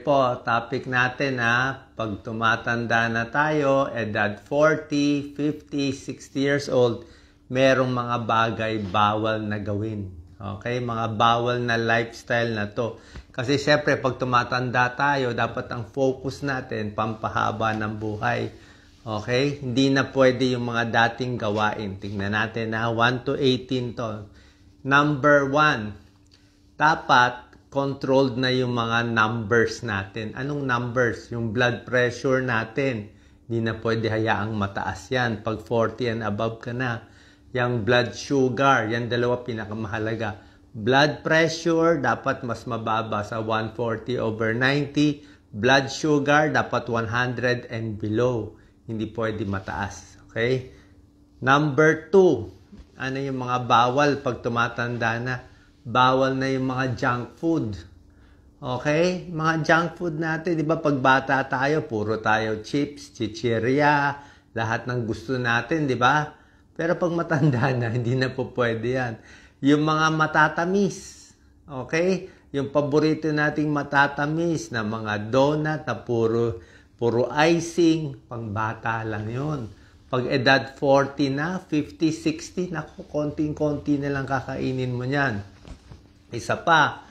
Po, topic natin pag tumatanda na tayo, edad 40, 50, 60 years old, merong mga bagay bawal na gawin. Okay? Mga bawal na lifestyle na to. Kasi syempre, pag tumatanda tayo, dapat ang focus natin, pampahaba ng buhay. Okay? Hindi na pwede yung mga dating gawain. Tingnan natin 1 to 18 to. Number 1, dapat controlled na yung mga numbers natin. Anong numbers? Yung blood pressure natin. Hindi na pwede hayaang mataas yan. Pag 40 and above ka na. Yung blood sugar, yan dalawa pinakamahalaga. Blood pressure, dapat mas mababa sa 140/90. Blood sugar, dapat 100 and below. Hindi pwede mataas. Okay? Number 2, ano yung mga bawal pag tumatanda na? Bawal na yung mga junk food. Okay? Mga junk food natin, di ba pag bata tayo, puro tayo chips, chichirya, lahat ng gusto natin, di ba? Pero pag matanda na, hindi na po pwede yan. Yung mga matatamis, okay? Yung paborito nating matatamis na mga donut na puro icing, pang bata lang yun. Pag edad 40 na, 50, 60, naku, konting-konti na lang kakainin mo yan. Isa pa,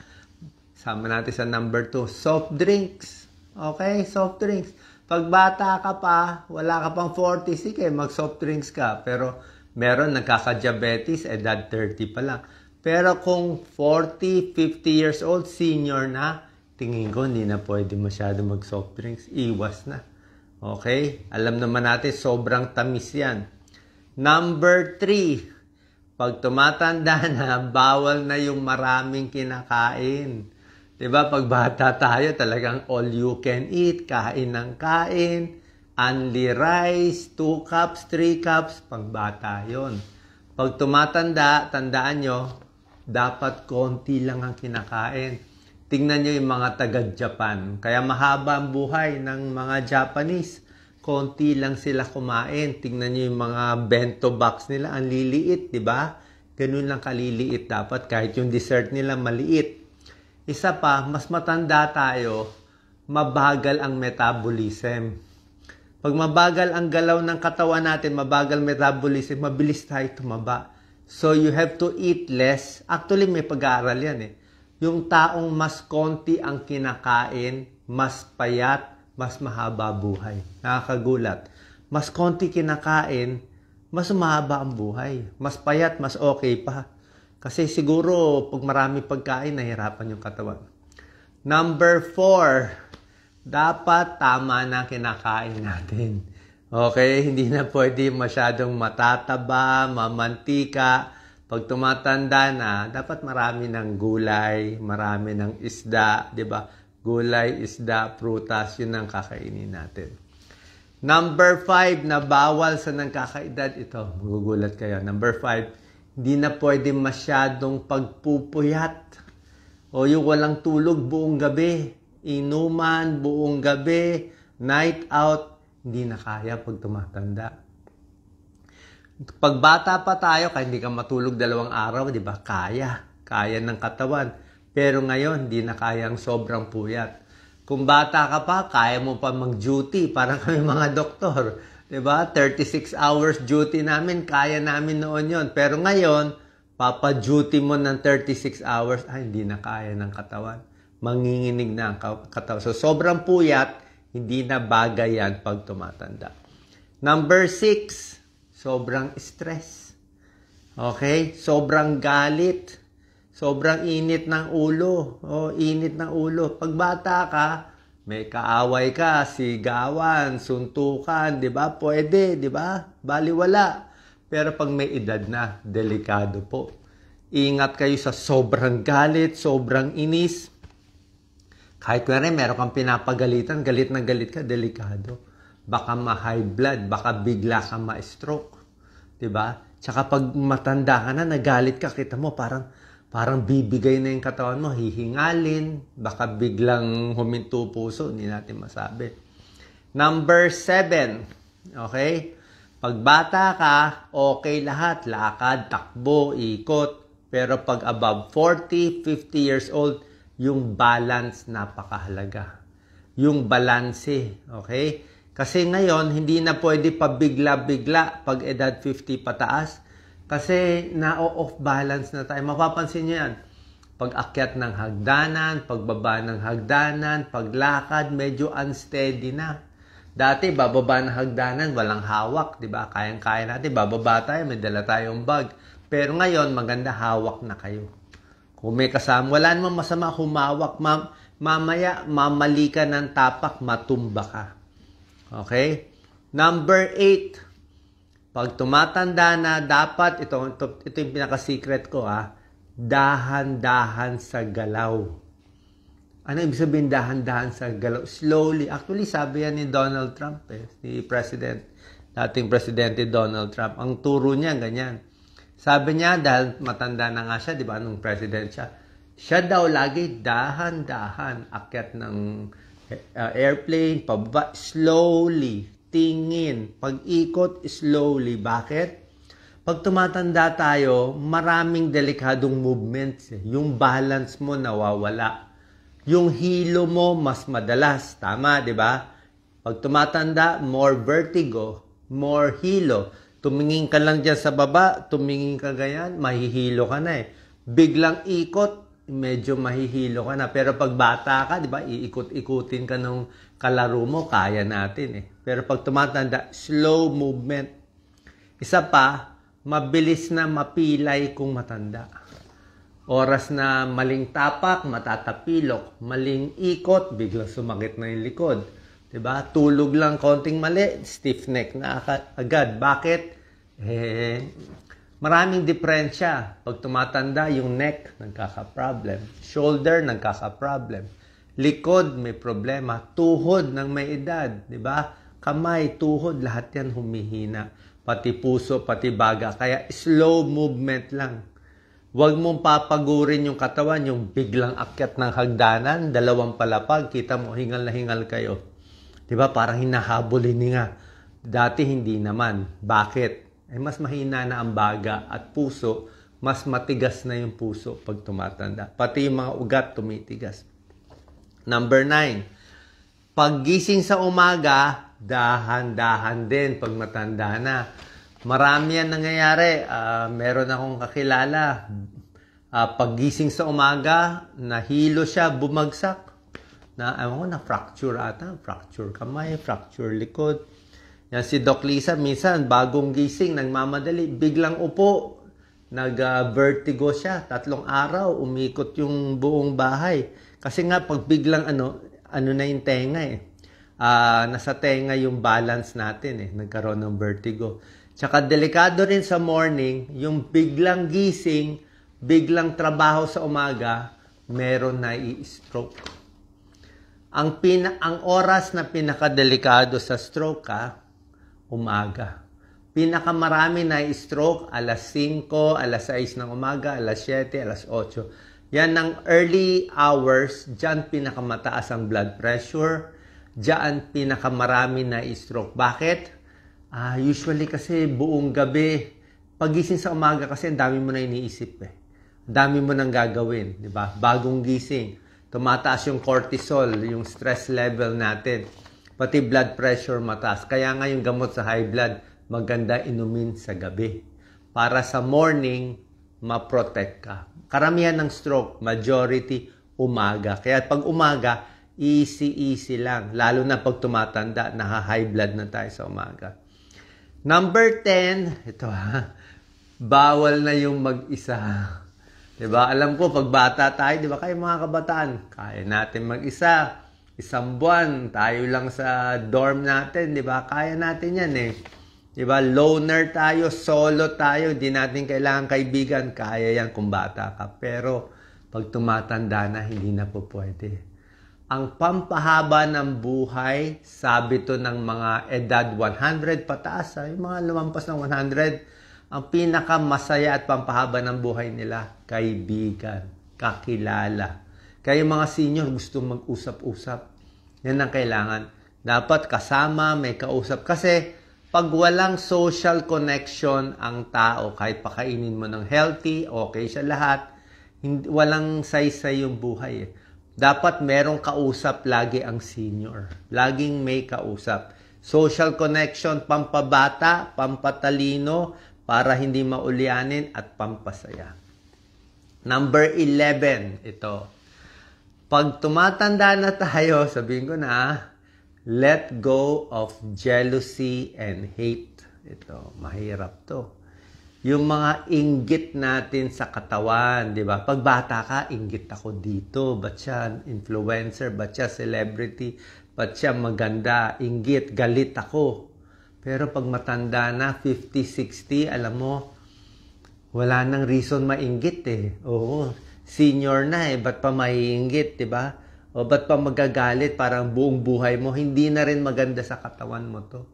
sama natin sa number 2, soft drinks. Okay, soft drinks. Pag bata ka pa, wala ka pang 40, sige, mag-soft drinks ka. Pero meron nagkaka-diabetes, edad 30 pa lang. Pero kung 40, 50 years old, senior na, tingin ko hindi na pwede masyado mag-soft drinks. Iwas na. Okay? Alam naman natin, sobrang tamis yan. Number 3, pag tumatanda na, bawal na yung maraming kinakain. Diba? Pag bata tayo, talagang all you can eat, kain ng kain, only rice, 2 cups, 3 cups, pag bata yun. Pag tumatanda, tandaan nyo, dapat konti lang ang kinakain. Tingnan nyo yung mga taga-Japan. Kaya mahaba ang buhay ng mga Japanese. Konti lang sila kumain. Tingnan nyo yung mga bento box nila. Ang liliit, di ba? Ganun lang kaliliit dapat. Kahit yung dessert nila maliit. Isa pa, mas matanda tayo, mabagal ang metabolism. Pag mabagal ang galaw ng katawan natin, mabagal metabolism, mabilis tayo tumaba. So you have to eat less. Actually, may pag-aaral yan Yung taong mas konti ang kinakain, mas payat, mas mahaba buhay. Nakakagulat. Mas konti kinakain, mas mahaba ang buhay. Mas payat, mas okay pa. Kasi siguro, pag marami pagkain, nahirapan yung katawan. Number 4, dapat tama na kinakain natin. Okay? Hindi na pwede masyadong matataba, mamantika. Pag tumatanda na, dapat marami ng gulay, marami ng isda, di ba? Gulay, isda, prutas, yun ang kakainin natin. Number 5 na bawal sa nagkakaedad, ito, magugulat kayo. Number 5, hindi na pwede masyadong pagpupuyat o yung walang tulog buong gabi, inuman buong gabi, night out, hindi na kaya pag tumatanda. Pag bata pa tayo, kaya hindi ka matulog 2 araw, di ba? Kaya ng katawan. Pero ngayon, hindi na kayang sobrang puyat. Kung bata ka pa, kaya mo pa mag-duty. Parang kami mga doktor. Diba? 36 hours duty namin, kaya namin noon yon. Pero ngayon, papa-duty mo ng 36 hours, hindi na kaya ng katawan. Manginginig na ang katawan. So, sobrang puyat, hindi na bagay yan pag tumatanda. Number 6, sobrang stress. Okay? Sobrang galit. Sobrang init ng ulo. Init ng ulo. Pag bata ka, may kaaway ka, sigawan, suntukan, di ba? Pwede, di ba? Baliwala. Pero pag may edad na, delikado po. Ingat kayo sa sobrang galit, sobrang inis. Kahit meron kang pinapagalitan, galit na galit ka, delikado. Baka ma-high blood, baka bigla ka ma-stroke. Di ba? Tsaka pag matanda ka na, nagalit ka, kita mo parang bibigay na yung katawan mo, hihingalin, baka biglang huminto puso, hindi natin masabi. Number 7, okay? Pag bata ka, okay lahat, lakad, takbo, ikot. Pero pag above 40, 50 years old, yung balance napakahalaga. yung balanse. Okay? Kasi ngayon, hindi na pwede pabigla-bigla pag edad 50 pataas. Kasi na-off balance na tayo. Mapapansin nyo yan. Pag-akyat ng hagdanan, pagbaba ng hagdanan, paglakad, medyo unsteady na. Dati, bababa ng hagdanan, walang hawak, di ba? Kayang-kaya natin, bababa tayo, may dala tayong bag. Pero ngayon, maganda hawak na kayo. Kung may kasama, wala namang masama humawak. Mamaya, mamali ka ng tapak, matumba ka. Okay? Number 8. Pag tumatanda na, dapat, ito yung pinaka-secret ko, dahan-dahan sa galaw. Ano ibig sabihin dahan-dahan sa galaw? Slowly. Actually, sabi yan ni Donald Trump, si dating Presidente Donald Trump. Ang turo niya, ganyan. Sabi niya, dahil matanda na nga siya, di ba, nung president siya daw lagi dahan-dahan, akyat ng airplane, pababa, slowly, tingin, pag-ikot, slowly. Bakit? Pag tumatanda tayo, maraming delikadong movements. Yung balance mo nawawala. Yung hilo mo mas madalas. Tama, di ba? Pag tumatanda, more vertigo, more hilo. Tumingin ka lang dyan sa baba, tumingin ka ganyan, mahihilo ka na Biglang ikot, medyo mahihilo ka na. Pero pag bata ka, di ba, iikot-ikutin ka nung kalaro mo, kaya natin Pero pag tumatanda, slow movement. Isa pa, mabilis na mapilay kung matanda. Oras na maling tapak, matatapilok. Maling ikot, biglang sumakit na yung likod. Diba? Tulog lang konting mali, stiff neck na agad. Bakit? Maraming diferensya. Pag tumatanda, yung neck, nagkaka-problem. Shoulder, nagkaka-problem. Likod, may problema. Tuhod ng may edad. Diba? Kamay, tuhod, lahat yan humihina. Pati puso, pati baga. Kaya slow movement lang. Huwag mong papagurin yung katawan, yung biglang akyat ng hagdanan, 2 palapag, kita mo, hingal na hingal kayo. Diba? Parang hinahabol nga. Dati hindi naman. Bakit? Mas mahina na ang baga at puso, mas matigas na yung puso pag tumatanda. Pati yung mga ugat tumitigas. Number 9. Paggising sa umaga, dahan-dahan din pag matanda na. Marami yan nangyayari. Meron akong kakilala. Paggising sa umaga, nahilo siya, bumagsak. Na-fracture ata. Fracture kamay, fracture likod. Yan si Doc Lisa, minsan bagong gising, nagmamadali, biglang upo. Nag-vertigo siya. 3 araw, umikot yung buong bahay. Kasi nga, pag biglang ano na yung tenga nasa tenga yung balance natin Nagkaroon ng vertigo. Tsaka delikado rin sa morning, yung biglang gising, biglang trabaho sa umaga, meron na i-stroke. Ang oras na pinakadelikado sa stroke umaga. Pinakamarami na i-stroke, alas 5, alas 6 ng umaga, alas 7, alas 8. Yan ng early hours, dyan pinakamataas ang blood pressure, dyan pinakamarami na i-stroke. Bakit? Usually kasi buong gabi, pagising sa umaga kasi ang dami mo na iniisip Ang dami mo nang gagawin, di ba? Bagong gising, tumataas yung cortisol, yung stress level natin. Pati blood pressure mataas. Kaya nga yung gamot sa high blood, maganda inumin sa gabi. Para sa morning, ma-protect ka. Karamihan ng stroke, majority, umaga. Kaya pag umaga, easy lang. Lalo na pag tumatanda, naha-high blood na tayo sa umaga. Number 10, ito bawal na yung mag-isa. Diba? Alam ko, pag bata tayo, diba kayo mga kabataan, kaya natin mag-isa. 1 buwan, tayo lang sa dorm natin, diba? Kaya natin yan Diba? Loner tayo, solo tayo, di natin kailangan kaibigan, kaya yan kung bata ka. Pero, pag tumatanda na, hindi na po pwede. Ang pampahaba ng buhay, sabi to ng mga edad 100 pataas, yung mga lumampas ng 100, ang pinakamasaya at pampahaba ng buhay nila, kaibigan, kakilala. Kaya yung mga senior gusto mag-usap-usap. Yan ang kailangan. Dapat kasama, may kausap. Kasi pag walang social connection ang tao, kahit pakainin mo ng healthy, okay siya lahat, walang saysay yung buhay Dapat merong kausap lagi ang senior. Laging may kausap. Social connection, pampabata, pampatalino, para hindi maulyanin at pampasaya. Number 11, ito. Pag tumatanda na tayo, sabihin ko na, let go of jealousy and hate. Ito, mahirap to. Yung mga inggit natin sa katawan, di ba? Pag bata ka, inggit ako dito. Ba't siya influencer? Ba't siya celebrity? Ba't siya maganda? Inggit, galit ako. Pero pag matanda na, 50, 60, alam mo, wala nang reason mainggit eh. Oo, senior na eh. Ba't pa maiinggit, di ba? O ba't pa magagalit? Parang buong buhay mo, hindi na rin maganda sa katawan mo to.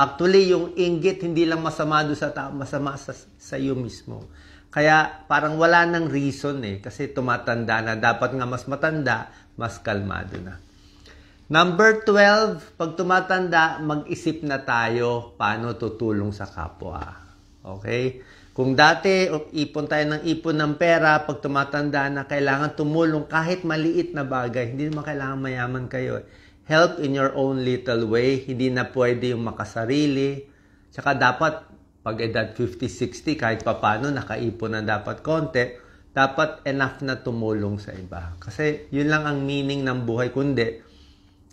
Actually, yung inggit, hindi lang masama doon sa tao, masama sa iyo mismo. Kaya parang wala nang reason eh, kasi tumatanda na. Dapat nga mas matanda, mas kalmado na. Number 12, pag tumatanda, mag-isip na tayo paano tutulong sa kapwa. Okay? Kung dati, ipon tayo ng ipon ng pera, pag tumatanda na, kailangan tumulong kahit maliit na bagay. Hindi naman kailangan mayaman kayo. Help in your own little way. Hindi na pwede yung makasarili. Tsaka dapat, pag edad 50, 60, kahit papano, nakaipon na dapat konti, dapat enough na tumulong sa iba. Kasi yun lang ang meaning ng buhay. Kundi,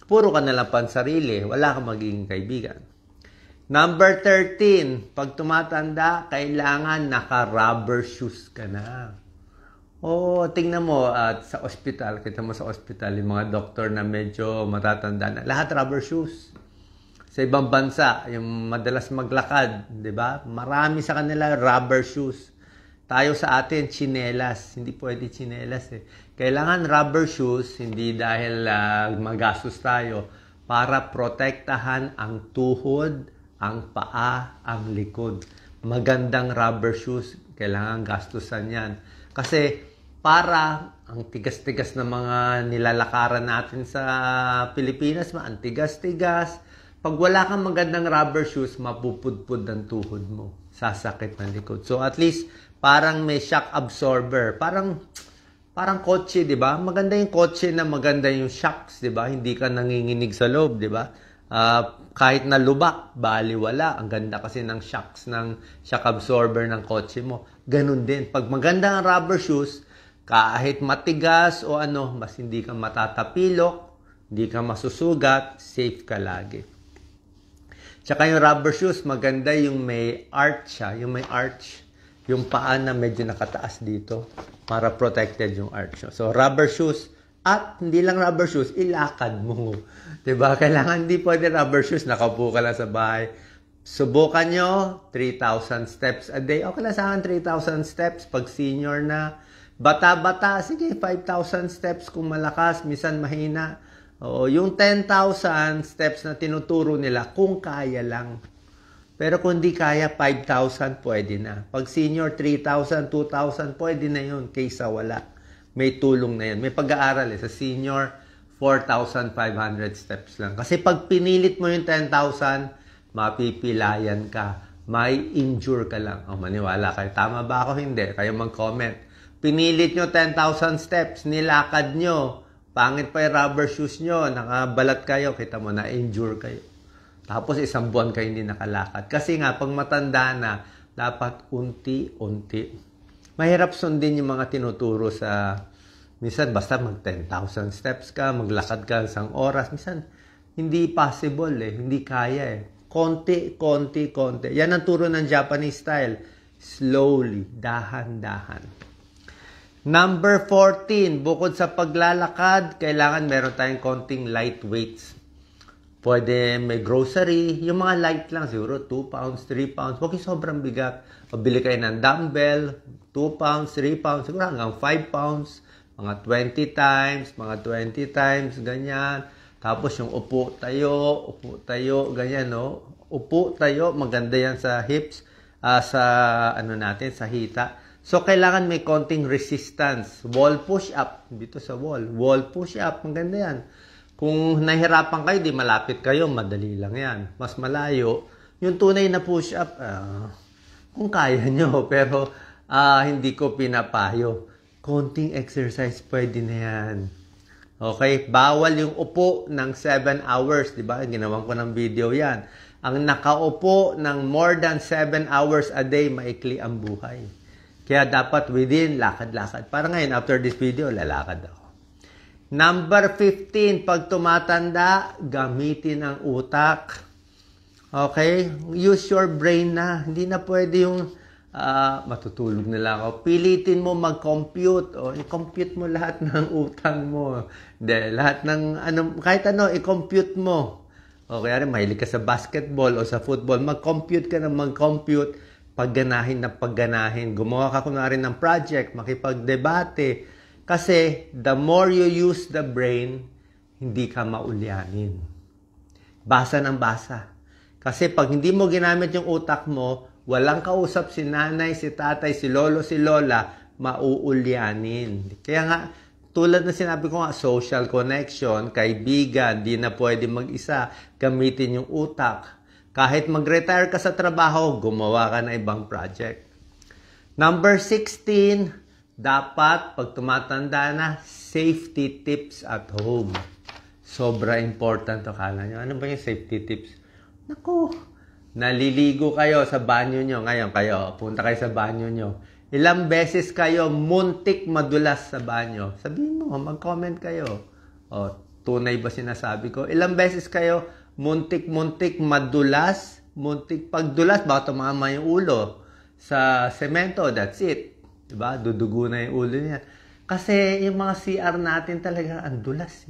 puro ka na lang pansarili. Wala kang magiging kaibigan. Number 13, pag tumatanda, kailangan naka-rubber shoes ka na. Oo, tingnan mo at sa ospital, kita mo sa ospital, yung mga doktor na medyo matatanda na, lahat rubber shoes. Sa ibang bansa, yung madalas maglakad, di ba? Marami sa kanila rubber shoes. Tayo sa atin, tsinelas. Hindi pwede tsinelas eh. Kailangan rubber shoes, hindi dahil magastos tayo, para protektahan ang tuhod, ang paa, ang likod. Magandang rubber shoes, kailangan gastusan yan. Kasi para ang tigas-tigas na mga nilalakaran natin sa Pilipinas, ang tigas-tigas. Pag wala kang magandang rubber shoes, mapupudpud ang tuhod mo. Sasakit ng likod. So at least, parang may shock absorber. Parang kotse, di ba? Maganda yung kotse na maganda yung shocks, di ba? Hindi ka nanginginig sa loob, di ba? Kahit na lubak, baliwala. Ang ganda kasi ng shocks, ng shock absorber ng kotse mo. Ganun din. Pag maganda ang rubber shoes, kahit matigas o ano, mas hindi ka matatapilok, hindi ka masusugat, safe ka lagi. Tsaka yung rubber shoes, maganda yung may arch siya, yung may arch. Yung paa na medyo nakataas dito para protected yung arch. So, rubber shoes. At hindi lang rubber shoes, ilakad mo. Diba? Kailangan hindi pwede rubber shoes, nakaupo ka lang sa bahay. Subukan nyo, 3,000 steps a day. Okay lang sa akin, 3,000 steps. Pag senior na, bata-bata, sige, 5,000 steps kung malakas, minsan mahina. O, yung 10,000 steps na tinuturo nila, kung kaya lang. Pero kung di kaya, 5,000 pwede na. Pag senior, 3,000, 2,000, pwede na yun, kaysa wala. May tulong na yan. May pag-aaral sa senior, 4,500 steps lang. Kasi pag pinilit mo yung 10,000, mapipilayan ka. May injure ka lang. O, maniwala kayo. Tama ba ako? Hindi. Kayo mag-comment. Pinilit nyo 10,000 steps, nilakad nyo. Pangit pa yung rubber shoes nyo. Nakabalat kayo. Kita mo, na-injure kayo. Tapos isang buwan kayo hindi nakalakad. Kasi nga, pag matanda na, dapat unti-unti. Mahirap sundin yung mga tinuturo sa, minsan basta mag 10,000 steps ka, maglakad ka isang oras. Minsan, hindi possible eh, hindi kaya eh. Konti. Yan ang turo ng Japanese style. Slowly, dahan-dahan. Number 14, bukod sa paglalakad, kailangan meron tayong konting light weights. Pwede may grocery, yung mga light lang, siguro 2 pounds, 3 pounds. Huwag yung sobrang bigat. Pabili kayo ng dumbbell, 2 pounds, 3 pounds, siguro hanggang 5 pounds, mga 20 times, ganyan. Tapos yung upo tayo, ganyan, no? Upo tayo, maganda yan sa hips, sa sa hita. So, kailangan may konting resistance. Wall push-up, dito sa wall. Wall push-up, maganda yan. Kung nahihirapan kayo, di malapit kayo, madali lang yan. Mas malayo, yung tunay na push-up, kung kaya nyo, pero hindi ko pinapayo. Konting exercise, pwede na yan. Okay? Bawal yung upo ng 7 hours. Diba? Ginawan ko ng video yan. Ang nakaupo ng more than 7 hours a day, maikli ang buhay. Kaya dapat within, lakad-lakad. Para ngayon, after this video, lalakad ako. Number 15, pag tumatanda, gamitin ang utak. Okay? Use your brain na. Hindi na pwede yung matutulog na lang ako. Pilitin mo mag-compute. O, i-compute mo lahat ng utang mo. Hindi, lahat ng, kahit ano, i-compute mo. O, kaya rin, mahilig ka sa basketball o sa football, mag-compute ka na mag-compute, pagganahin na pagganahin. Gumawa ka kunwari ng project, makipagdebate. Kasi, the more you use the brain, hindi ka maulyanin. Basa ng basa. Kasi pag hindi mo ginamit yung utak mo, walang kausap si nanay, si tatay, si lolo, si lola, mauulyanin. Kaya nga, tulad na sinabi ko nga, social connection, kaibigan, di na pwede mag-isa, gamitin yung utak. Kahit mag-retire ka sa trabaho, gumawa ka ng ibang project. Number 16, dapat, pag tumatanda na, safety tips at home. Sobra important to. Kala nyo, ano ba yung safety tips? Naku, naliligo kayo sa banyo nyo. Ngayon kayo, punta kayo sa banyo nyo. Ilang beses kayo muntik madulas sa banyo? Sabihin mo, mag-comment kayo. O, tunay ba sinasabi ko? Ilang beses kayo muntik madulas? Muntik pagdulas, baka tumama yung ulo sa semento. That's it. Diba? Dudugo na yung ulo niya. Kasi yung mga CR natin talaga ang dulas.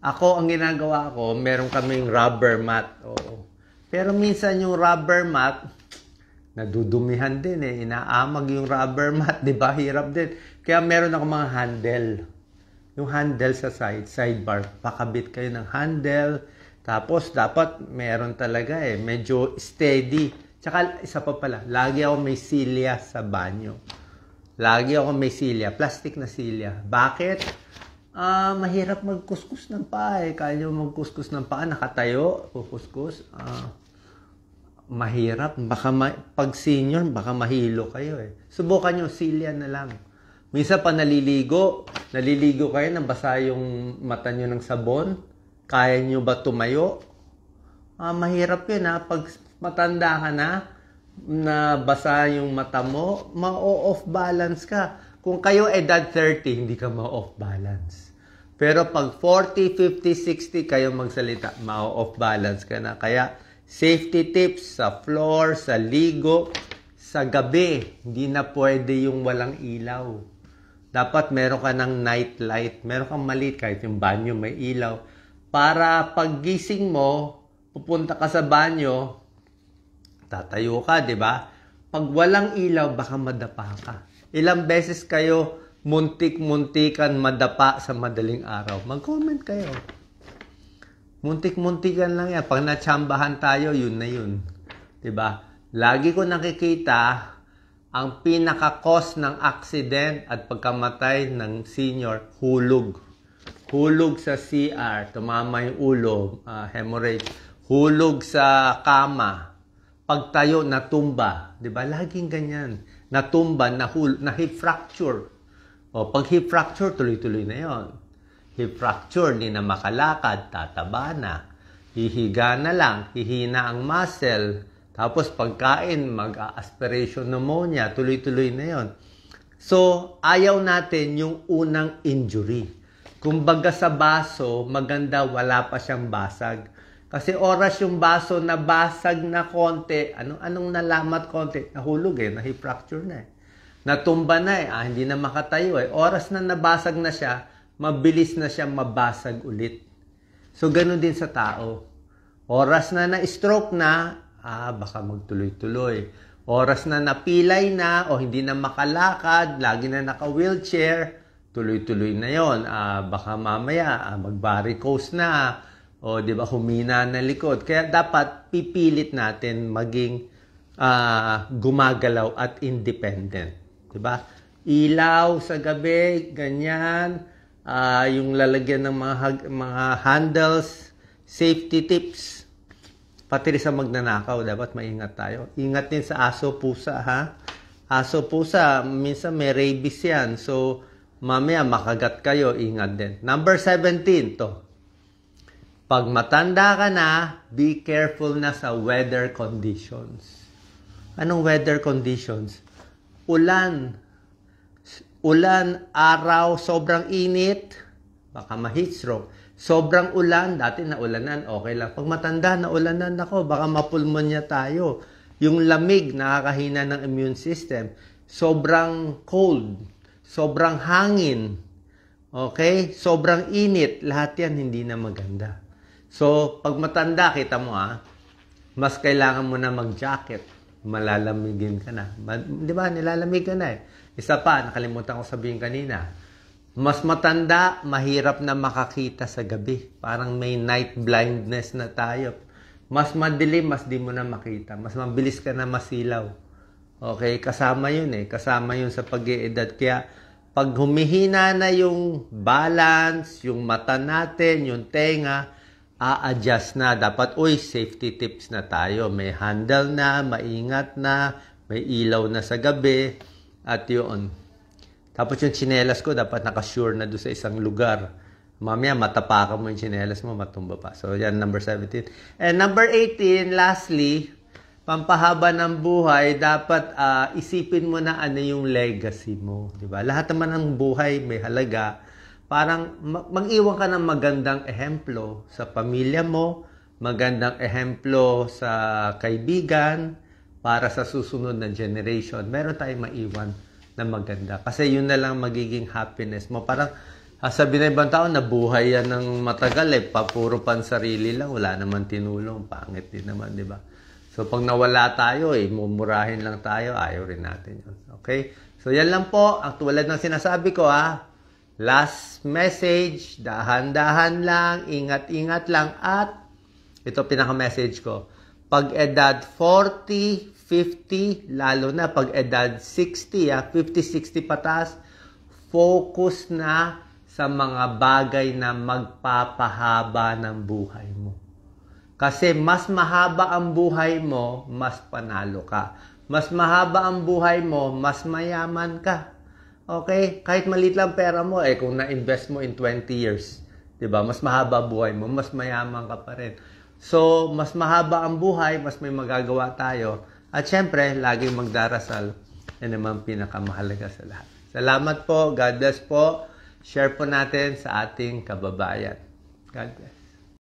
Ako, ang ginagawa ko, meron kaming rubber mat. Oo. Pero minsan yung rubber mat, nadudumihan din eh. Inaamag yung rubber mat, di ba? Hirap din. Kaya meron ako mga handle. Yung handle sa sidebar. Pakabit kayo ng handle. Tapos, dapat meron talaga eh. Medyo steady. Tsaka, isa pa pala, lagi ako may silya sa banyo. Lagi ako may silya. Plastic na silya. Bakit? Mahirap magkuskus ng paa eh. Kaya nyo magkuskus ng paa, nakatayo, kukuskus. Mahirap. Baka pag senior, baka mahilo kayo eh. Subukan nyo, silya na lang. Minsan pa naliligo kayo, nabasa yung mata nyo ng sabon. Kaya nyo ba tumayo? Mahirap yun ha. Pag matanda ka na, nabasa yung mata mo, ma-off balance ka. Kung kayo edad 30, hindi ka ma-off balance. Pero pag 40, 50, 60 kayo magsalita, ma-off balance ka na. Kaya safety tips sa floor, sa ligo, sa gabi, hindi na pwede yung walang ilaw. Dapat meron ka ng night light. Meron kang maliit kahit yung banyo may ilaw. Para paggising mo, pupunta ka sa banyo, tatayo ka, di ba? Pag walang ilaw, baka madapa ka. Ilang beses kayo muntik-muntikan madapa sa madaling araw? Mag-comment kayo. Muntik-muntikan lang yan. Pag natsambahan tayo, yun na yun. Diba? Lagi ko nakikita ang pinaka-cause ng accident at pagkamatay ng senior, hulog. Hulog sa CR, tumama yung ulo, hemorrhage. Hulog sa kama. Pagtayo, natumba. Diba? Laging ganyan. Natumba, na hip fracture. O, pag hip fracture, tuloy-tuloy na yon. Hip fracture, hindi na makalakad, tataba na. Hihiga na lang, hihina ang muscle. Tapos pagkain, mag-aspiration pneumonia, tuloy-tuloy na yon. So, ayaw natin yung unang injury. Kumbaga sa baso, maganda wala pa siyang basag. Kasi oras yung baso na basag na konti, anong nalamat konti? Nahulog eh, na-hip fracture na eh. Natumba na eh, hindi na makatayo eh. Oras na nabasag na siya, mabilis na siya mabasag ulit. So, ganun din sa tao. Oras na na-stroke na, baka magtuloy-tuloy. Oras na napilay na o hindi na makalakad, lagi na naka-wheelchair, tuloy-tuloy na yon. Baka mamaya mag-varicose na, o di ba humina na likod. Kaya dapat pipilit natin maging gumagalaw at independent. Di ba? Ilaw sa gabi, ganyan, yung lalagyan ng mga handles, safety tips. Pati rin sa magnanakaw, dapat maingat tayo. Ingat din sa aso, pusa, ha? Aso, pusa, minsan may rabies yan. So, mamaya makagat kayo, ingat din. Number 17, to. Pag matanda ka na, be careful na sa weather conditions. Anong weather conditions? Ulan, araw, sobrang init, baka ma-heat stroke. Sobrang ulan, dati naulanan, okay lang. Pag matanda, naulanan ako, baka mapulmonya tayo. Yung lamig, nakakahina ng immune system. Sobrang cold, sobrang hangin, okay? Sobrang init, lahat yan hindi na maganda. So, pag matanda, kita mo mas kailangan mo na mag-jacket. Malalamigin ka na. Di ba? Nilalamig ka na eh. Isa pa, nakalimutan ko sabihin kanina. Mas matanda, mahirap na makakita sa gabi. Parang may night blindness na tayo. Mas madilim, mas di mo na makita. Mas mabilis ka na masilaw. Okay? Kasama yun eh. Kasama yun sa pag-iedad. Kaya, pag humihina na yung balance, yung mata natin, yung tenga, a-adjust na. Dapat, safety tips na tayo. May handle na, maingat na, may ilaw na sa gabi. At yun. Tapos yung tsinelas ko, dapat nakasure na doon sa isang lugar. Mamaya, matapakan mo yung tsinelas mo, matumba pa. So, yan, number 17. And number 18, lastly, pampahaba ng buhay, dapat isipin mo na ano yung legacy mo. Diba? Lahat naman ng buhay may halaga. Parang mag-iwan ka ng magandang ehemplo sa pamilya mo, magandang ehemplo sa kaibigan, para sa susunod na generation. Meron tayong maiwan na maganda. Kasi yun na lang magiging happiness mo. Parang sabi na ibang tao, nabuhay yan ng matagal puro pansarili lang, wala naman tinulong, pangit din naman, di ba? So pag nawala tayo, mumurahin lang tayo, ayaw rin natin yun. Okay? So yan lang po, ang tulad ng sinasabi ko last message, dahan-dahan lang, ingat-ingat lang, at ito pinaka-message ko, pag edad 40, 50, lalo na pag edad 60, 50-60 pataas, focus na sa mga bagay na magpapahaba ng buhay mo. Kasi mas mahaba ang buhay mo, mas panalo ka. Mas mahaba ang buhay mo, mas mayaman ka. Okay? Kahit maliit lang pera mo, kung na-invest mo in 20 years, diba? Mas mahaba buhay mo, mas mayaman ka pa rin. So, mas mahaba ang buhay, mas may magagawa tayo. At syempre, laging magdarasal. Yan naman pinakamahalaga sa lahat. Salamat po. God bless po. Share po natin sa ating kababayan. God bless.